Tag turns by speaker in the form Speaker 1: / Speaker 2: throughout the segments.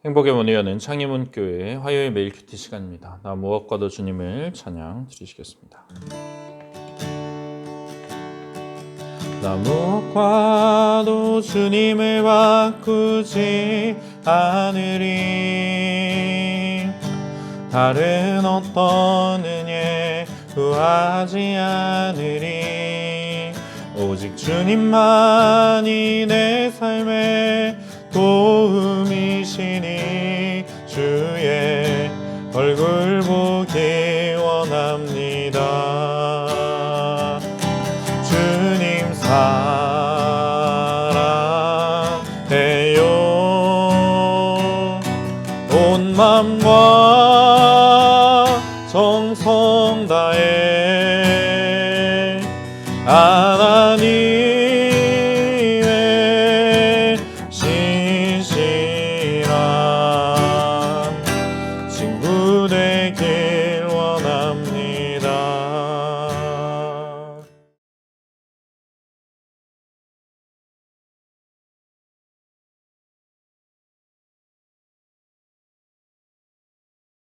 Speaker 1: 행복의 문의여는 창의문교회 화요일 매일 큐티 시간입니다. 나 무엇과도 주님을 찬양 드리시겠습니다. 나 무엇과도 주님을 바꾸지 않으리. 다른 어떤 은혜 구하지 않으리. 오직 주님만이 내 삶의 도움이시니 주의 얼굴 보기 원합니다. 주님 사랑해요. 온 맘과 정성 다해 하나님의 신실한 친구 되길 원합니다.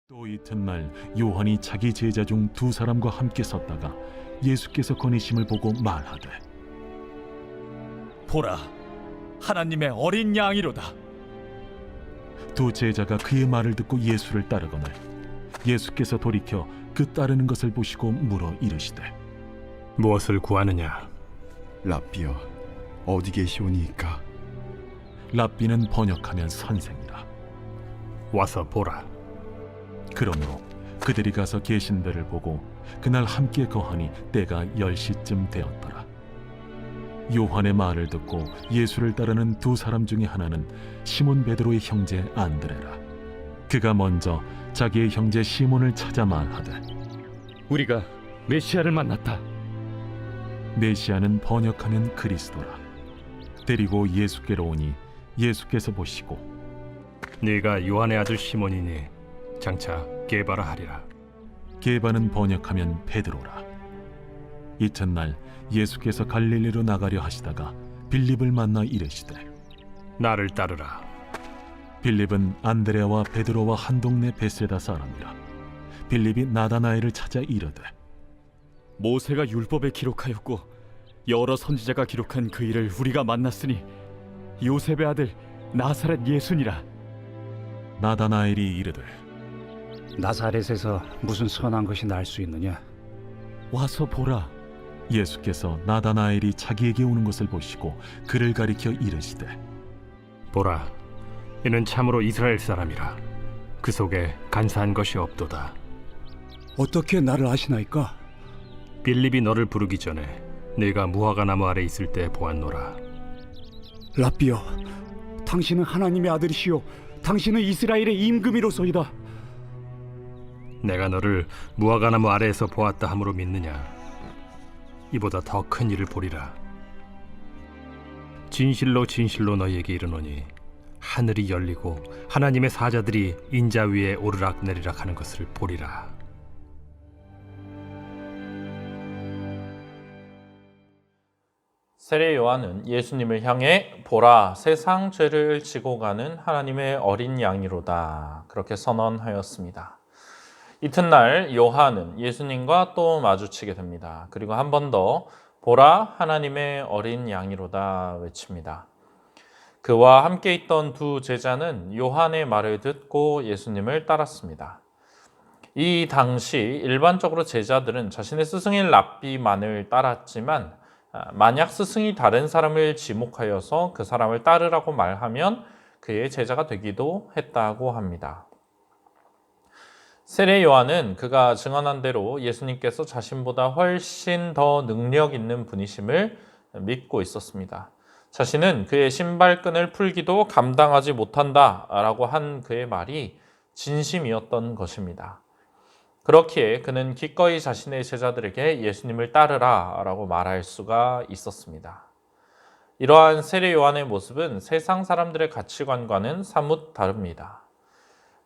Speaker 2: 또 이튿날 요한이 자기 제자 중 두 사람과 함께 섰다가 예수께서 거니심을 보고 말하되,
Speaker 3: 보라, 하나님의 어린 양이로다.
Speaker 2: 두 제자가 그의 말을 듣고 예수를 따르거늘 예수께서 돌이켜 그 따르는 것을 보시고 물어 이르시되,
Speaker 4: 무엇을 구하느냐?
Speaker 5: 랍비여, 어디 계시오니이까?
Speaker 2: 랍비는 번역하면 선생이라.
Speaker 4: 와서 보라.
Speaker 2: 그러므로 그들이 가서 계신 데를 보고 그날 함께 거하니 때가 10시쯤 되었더라. 요한의 말을 듣고 예수를 따르는 두 사람 중에 하나는 시몬 베드로의 형제 안드레라. 그가 먼저 자기의 형제 시몬을 찾아 말하되,
Speaker 4: 우리가 메시아를 만났다.
Speaker 2: 메시아는 번역하면 그리스도라. 데리고 예수께로 오니 예수께서 보시고,
Speaker 4: 네가 요한의 아들 시몬이니 장차 게바라 하리라.
Speaker 2: 게바는 번역하면 베드로라. 이튿날 예수께서 갈릴리로 나가려 하시다가 빌립을 만나 이르시되,
Speaker 4: 나를 따르라.
Speaker 2: 빌립은 안드레와 베드로와 한 동네 베세다 사람이라. 빌립이 나다나엘을 찾아 이르되,
Speaker 3: 모세가 율법에 기록하였고 여러 선지자가 기록한 그 일을 우리가 만났으니 요셉의 아들 나사렛 예수니라.
Speaker 2: 나다나엘이 이르되,
Speaker 6: 나사렛에서 무슨 선한 것이 날 수 있느냐?
Speaker 3: 와서 보라.
Speaker 2: 예수께서 나다나엘이 자기에게 오는 것을 보시고 그를 가리켜 이르시되,
Speaker 4: 보라, 이는 참으로 이스라엘 사람이라. 그 속에 간사한 것이 없도다.
Speaker 6: 어떻게 나를 아시나이까?
Speaker 4: 빌립이 너를 부르기 전에 네가 무화과 나무 아래 있을 때 보았노라.
Speaker 6: 랍비여, 당신은 하나님의 아들이시요 당신은 이스라엘의 임금이로소이다.
Speaker 4: 내가 너를 무화과 나무 아래에서 보았다 함으로 믿느냐? 이보다 더 큰 일을 보리라. 진실로 진실로 너희에게 이르노니 하늘이 열리고 하나님의 사자들이 인자 위에 오르락 내리락 하는 것을 보리라.
Speaker 1: 세례 요한은 예수님을 향해 보라, 세상 죄를 지고 가는 하나님의 어린 양이로다, 그렇게 선언하였습니다. 이튿날 요한은 예수님과 또 마주치게 됩니다. 그리고 한 번 더 보라, 하나님의 어린 양이로다 외칩니다. 그와 함께 있던 두 제자는 요한의 말을 듣고 예수님을 따랐습니다. 이 당시 일반적으로 제자들은 자신의 스승인 랍비만을 따랐지만 만약 스승이 다른 사람을 지목하여서 그 사람을 따르라고 말하면 그의 제자가 되기도 했다고 합니다. 세례 요한은 그가 증언한 대로 예수님께서 자신보다 훨씬 더 능력 있는 분이심을 믿고 있었습니다. 자신은 그의 신발끈을 풀기도 감당하지 못한다라고 한 그의 말이 진심이었던 것입니다. 그렇기에 그는 기꺼이 자신의 제자들에게 예수님을 따르라라고 말할 수가 있었습니다. 이러한 세례 요한의 모습은 세상 사람들의 가치관과는 사뭇 다릅니다.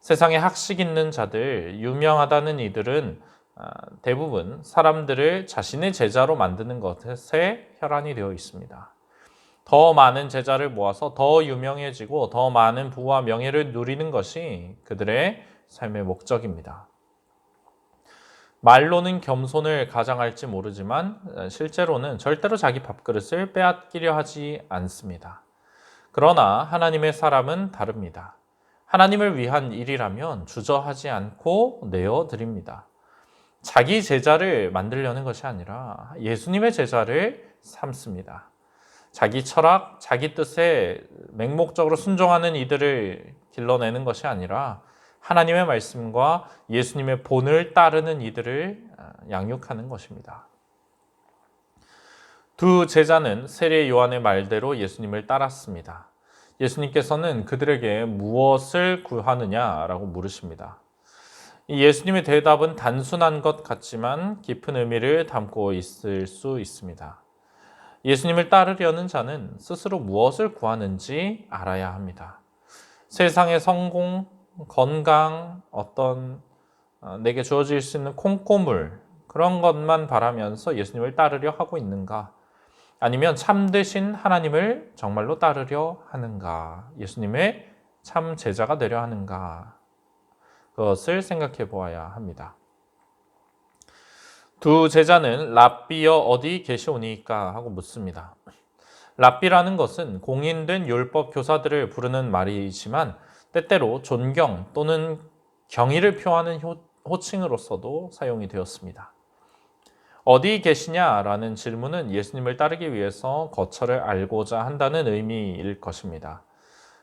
Speaker 1: 세상에 학식 있는 자들, 유명하다는 이들은 대부분 사람들을 자신의 제자로 만드는 것에 혈안이 되어 있습니다. 더 많은 제자를 모아서 더 유명해지고 더 많은 부와 명예를 누리는 것이 그들의 삶의 목적입니다. 말로는 겸손을 가장할지 모르지만 실제로는 절대로 자기 밥그릇을 빼앗기려 하지 않습니다. 그러나 하나님의 사람은 다릅니다. 하나님을 위한 일이라면 주저하지 않고 내어드립니다. 자기 제자를 만들려는 것이 아니라 예수님의 제자를 삼습니다. 자기 철학, 자기 뜻에 맹목적으로 순종하는 이들을 길러내는 것이 아니라 하나님의 말씀과 예수님의 본을 따르는 이들을 양육하는 것입니다. 두 제자는 세례 요한의 말대로 예수님을 따랐습니다. 예수님께서는 그들에게 무엇을 구하느냐라고 물으십니다. 예수님의 대답은 단순한 것 같지만 깊은 의미를 담고 있을 수 있습니다. 예수님을 따르려는 자는 스스로 무엇을 구하는지 알아야 합니다. 세상의 성공, 건강, 어떤 내게 주어질 수 있는 콩고물, 그런 것만 바라면서 예수님을 따르려 하고 있는가? 아니면 참되신 하나님을 정말로 따르려 하는가? 예수님의 참 제자가 되려 하는가? 그것을 생각해 보아야 합니다. 두 제자는 랍비여 어디 계시오니까 하고 묻습니다. 랍비라는 것은 공인된 율법 교사들을 부르는 말이지만 때때로 존경 또는 경의를 표하는 호칭으로서도 사용이 되었습니다. 어디 계시냐라는 질문은 예수님을 따르기 위해서 거처를 알고자 한다는 의미일 것입니다.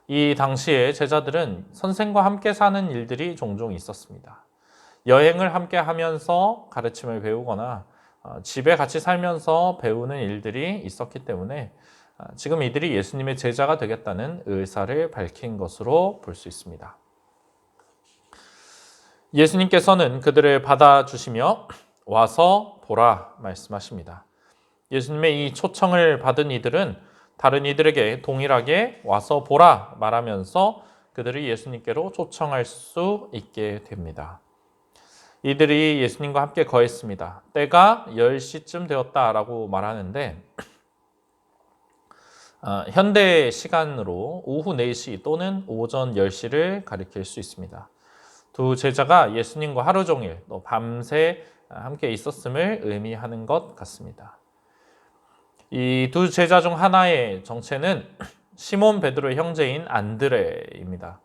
Speaker 1: 이 당시에 제자들은 선생과 함께 사는 일들이 종종 있었습니다. 여행을 함께 하면서 가르침을 배우거나 집에 같이 살면서 배우는 일들이 있었기 때문에 지금 이들이 예수님의 제자가 되겠다는 의사를 밝힌 것으로 볼 수 있습니다. 예수님께서는 그들을 받아주시며 와서 보라 말씀하십니다. 예수님의 이 초청을 받은 이들은 다른 이들에게 동일하게 와서 보라 말하면서 그들이 예수님께로 초청할 수 있게 됩니다. 이들이 예수님과 함께 거했습니다. 때가 10시쯤 되었다라고 말하는데 현대 시간으로 오후 4시 또는 오전 10시를 가리킬 수 있습니다. 두 제자가 예수님과 하루 종일 또 밤새 함께 있었음을 의미하는 것 같습니다. 이 두 제자 중 하나의 정체는 시몬 베드로의 형제인 안드레입니다.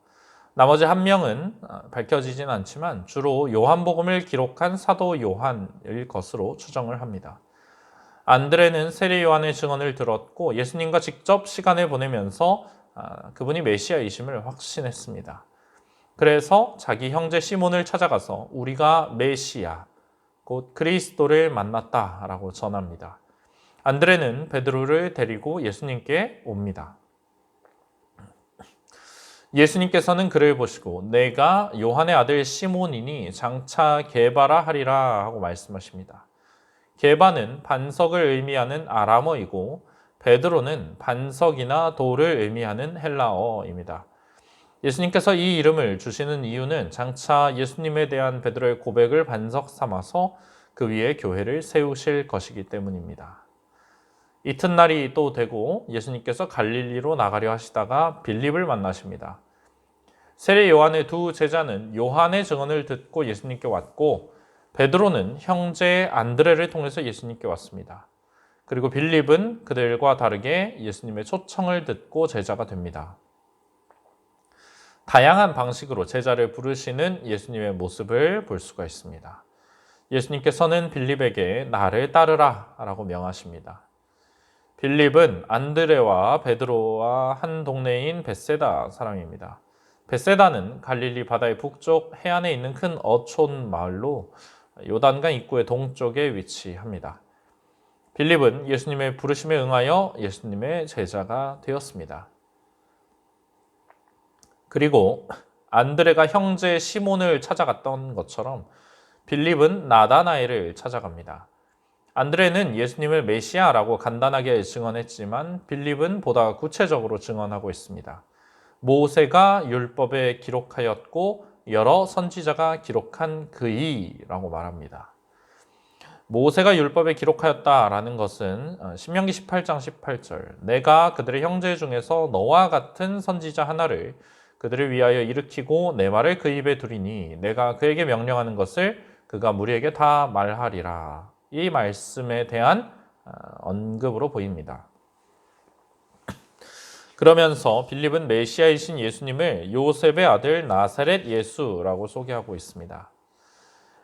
Speaker 1: 나머지 한 명은 밝혀지진 않지만 주로 요한복음을 기록한 사도 요한일 것으로 추정을 합니다. 안드레는 세례 요한의 증언을 들었고 예수님과 직접 시간을 보내면서 그분이 메시아이심을 확신했습니다. 그래서 자기 형제 시몬을 찾아가서 우리가 메시아, 곧 그리스도를 만났다라고 전합니다. 안드레는 베드로를 데리고 예수님께 옵니다. 예수님께서는 그를 보시고 내가 요한의 아들 시몬이니 장차 게바라 하리라 하고 말씀하십니다. 게바는 반석을 의미하는 아람어이고 베드로는 반석이나 돌을 의미하는 헬라어입니다. 예수님께서 이 이름을 주시는 이유는 장차 예수님에 대한 베드로의 고백을 반석 삼아서 그 위에 교회를 세우실 것이기 때문입니다. 이튿날이 또 되고 예수님께서 갈릴리로 나가려 하시다가 빌립을 만나십니다. 세례 요한의 두 제자는 요한의 증언을 듣고 예수님께 왔고 베드로는 형제 안드레를 통해서 예수님께 왔습니다. 그리고 빌립은 그들과 다르게 예수님의 초청을 듣고 제자가 됩니다. 다양한 방식으로 제자를 부르시는 예수님의 모습을 볼 수가 있습니다. 예수님께서는 빌립에게 나를 따르라 라고 명하십니다. 빌립은 안드레와 베드로와 한 동네인 벳세다 사람입니다. 벳세다는 갈릴리 바다의 북쪽 해안에 있는 큰 어촌 마을로 요단강 입구의 동쪽에 위치합니다. 빌립은 예수님의 부르심에 응하여 예수님의 제자가 되었습니다. 그리고 안드레가 형제 시몬을 찾아갔던 것처럼 빌립은 나다나엘을 찾아갑니다. 안드레는 예수님을 메시아라고 간단하게 증언했지만 빌립은 보다 구체적으로 증언하고 있습니다. 모세가 율법에 기록하였고 여러 선지자가 기록한 그이라고 말합니다. 모세가 율법에 기록하였다라는 것은 신명기 18장 18절 내가 그들의 형제 중에서 너와 같은 선지자 하나를 그들을 위하여 일으키고 내 말을 그 입에 두리니 내가 그에게 명령하는 것을 그가 무리에게 다 말하리라. 이 말씀에 대한 언급으로 보입니다. 그러면서 빌립은 메시아이신 예수님을 요셉의 아들 나사렛 예수라고 소개하고 있습니다.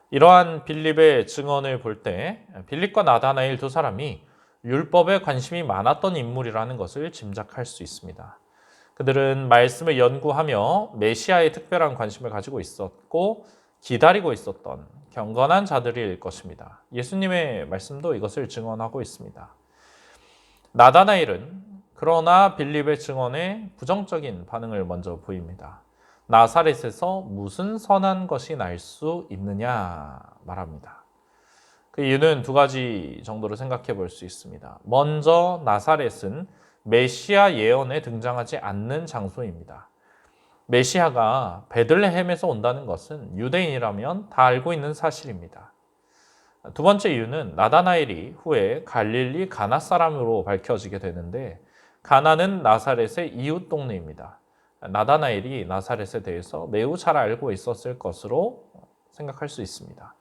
Speaker 1: 이러한 빌립의 증언을 볼 때 빌립과 나다나엘 두 사람이 율법에 관심이 많았던 인물이라는 것을 짐작할 수 있습니다. 그들은 말씀을 연구하며 메시아에 특별한 관심을 가지고 있었고 기다리고 있었던 경건한 자들일 것입니다. 예수님의 말씀도 이것을 증언하고 있습니다. 나다나엘은 그러나 빌립의 증언에 부정적인 반응을 먼저 보입니다. 나사렛에서 무슨 선한 것이 날 수 있느냐 말합니다. 그 이유는 두 가지 정도로 생각해 볼 수 있습니다. 먼저 나사렛은 메시아 예언에 등장하지 않는 장소입니다. 메시아가 베들레헴에서 온다는 것은 유대인이라면 다 알고 있는 사실입니다. 두 번째 이유는 나다나엘이 후에 갈릴리 가나 사람으로 밝혀지게 되는데 가나는 나사렛의 이웃 동네입니다. 나다나엘이 나사렛에 대해서 매우 잘 알고 있었을 것으로 생각할 수 있습니다.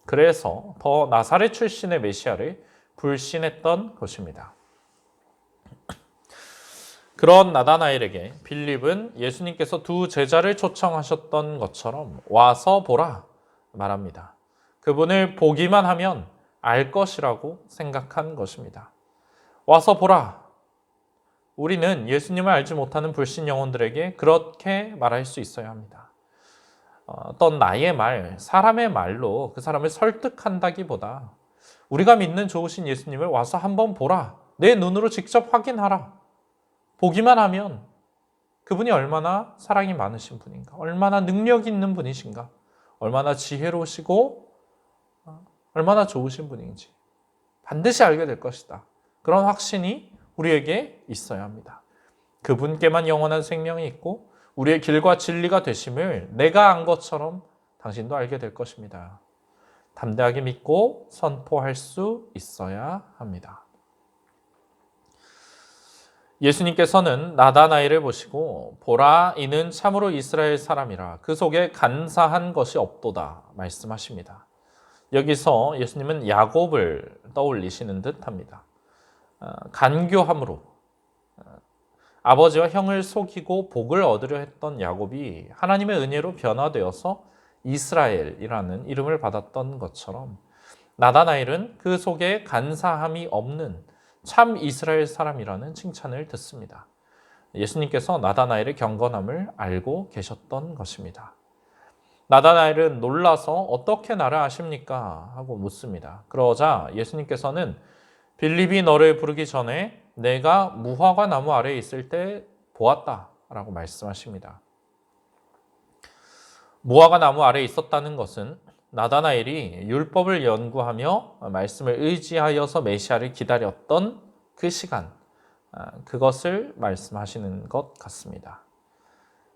Speaker 1: 그래서 더 나사렛 출신의 메시아를 불신했던 것입니다. 그런 나다나엘에게 빌립은 예수님께서 두 제자를 초청하셨던 것처럼 와서 보라 말합니다. 그분을 보기만 하면 알 것이라고 생각한 것입니다. 와서 보라. 우리는 예수님을 알지 못하는 불신 영혼들에게 그렇게 말할 수 있어야 합니다. 어떤 나의 말, 사람의 말로 그 사람을 설득한다기보다 우리가 믿는 좋으신 예수님을 와서 한번 보라. 내 눈으로 직접 확인하라. 보기만 하면 그분이 얼마나 사랑이 많으신 분인가, 얼마나 능력이 있는 분이신가, 얼마나 지혜로우시고 얼마나 좋으신 분인지 반드시 알게 될 것이다. 그런 확신이 우리에게 있어야 합니다. 그분께만 영원한 생명이 있고 우리의 길과 진리가 되심을 내가 안 것처럼 당신도 알게 될 것입니다. 담대하게 믿고 선포할 수 있어야 합니다. 예수님께서는 나다나엘을 보시고 보라 이는 참으로 이스라엘 사람이라 그 속에 간사한 것이 없도다 말씀하십니다. 여기서 예수님은 야곱을 떠올리시는 듯합니다. 간교함으로 아버지와 형을 속이고 복을 얻으려 했던 야곱이 하나님의 은혜로 변화되어서 이스라엘이라는 이름을 받았던 것처럼 나다나엘은 그 속에 간사함이 없는 참 이스라엘 사람이라는 칭찬을 듣습니다. 예수님께서 나다나엘의 경건함을 알고 계셨던 것입니다. 나다나엘은 놀라서 어떻게 나를 아십니까? 하고 묻습니다. 그러자 예수님께서는 빌립이 너를 부르기 전에 내가 무화과 나무 아래에 있을 때 보았다 라고 말씀하십니다. 무화과 나무 아래에 있었다는 것은 나다나엘이 율법을 연구하며 말씀을 의지하여서 메시아를 기다렸던 그 시간, 그것을 말씀하시는 것 같습니다.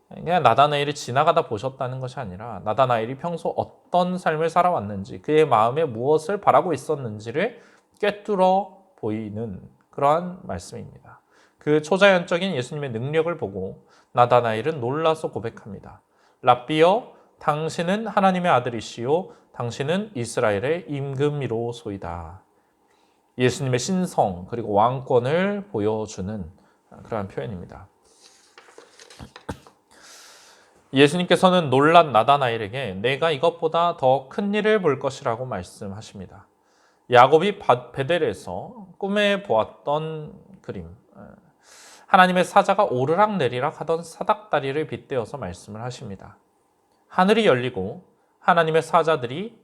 Speaker 1: 그냥 나다나엘이 지나가다 보셨다는 것이 아니라 나다나엘이 평소 어떤 삶을 살아왔는지, 그의 마음에 무엇을 바라고 있었는지를 꿰뚫어 보이는 그러한 말씀입니다. 그 초자연적인 예수님의 능력을 보고 나다나엘은 놀라서 고백합니다. 랍비여, 당신은 하나님의 아들이시요 당신은 이스라엘의 임금이로소이다. 예수님의 신성 그리고 왕권을 보여주는 그러한 표현입니다. 예수님께서는 놀란 나다나엘에게 내가 이것보다 더 큰 일을 볼 것이라고 말씀하십니다. 야곱이 베델에서 꿈에 보았던 그림, 하나님의 사자가 오르락내리락 하던 사닥다리를 빗대어서 말씀을 하십니다. 하늘이 열리고 하나님의 사자들이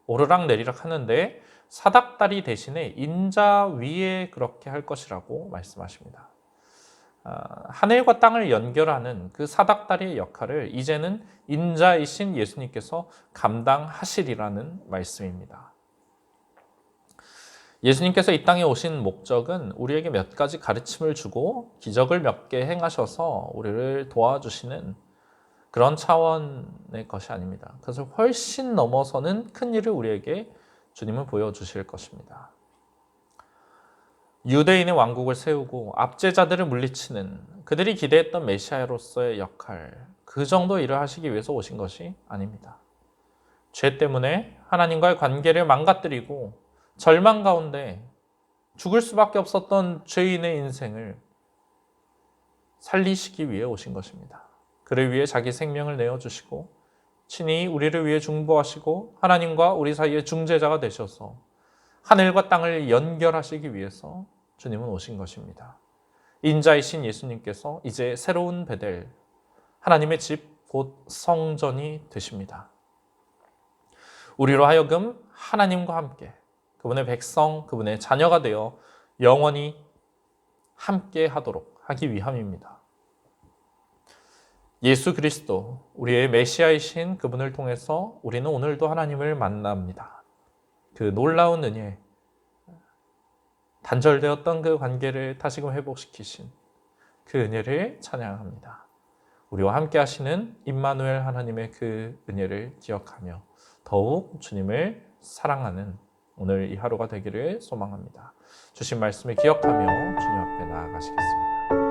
Speaker 1: 오르락내리락 하는데 사닥다리 대신에 인자 위에 그렇게 할 것이라고 말씀하십니다. 하늘과 땅을 연결하는 그 사닥다리의 역할을 이제는 인자이신 예수님께서 감당하시리라는 말씀입니다. 예수님께서 이 땅에 오신 목적은 우리에게 몇 가지 가르침을 주고 기적을 몇 개 행하셔서 우리를 도와주시는 그런 차원의 것이 아닙니다. 그것을 훨씬 넘어서는 큰 일을 우리에게 주님은 보여주실 것입니다. 유대인의 왕국을 세우고 압제자들을 물리치는 그들이 기대했던 메시아로서의 역할, 그 정도 일을 하시기 위해서 오신 것이 아닙니다. 죄 때문에 하나님과의 관계를 망가뜨리고 절망 가운데 죽을 수밖에 없었던 죄인의 인생을 살리시기 위해 오신 것입니다. 그를 위해 자기 생명을 내어주시고 친히 우리를 위해 중보하시고 하나님과 우리 사이의 중재자가 되셔서 하늘과 땅을 연결하시기 위해서 주님은 오신 것입니다. 인자이신 예수님께서 이제 새로운 베델, 하나님의 집 곧 성전이 되십니다. 우리로 하여금 하나님과 함께 그분의 백성, 그분의 자녀가 되어 영원히 함께 하도록 하기 위함입니다. 예수 그리스도, 우리의 메시아이신 그분을 통해서 우리는 오늘도 하나님을 만납니다. 그 놀라운 은혜, 단절되었던 그 관계를 다시금 회복시키신 그 은혜를 찬양합니다. 우리와 함께 하시는 임마누엘 하나님의 그 은혜를 기억하며 더욱 주님을 사랑하는 오늘 이 하루가 되기를 소망합니다. 주신 말씀을 기억하며 주님 앞에 나아가시겠습니다.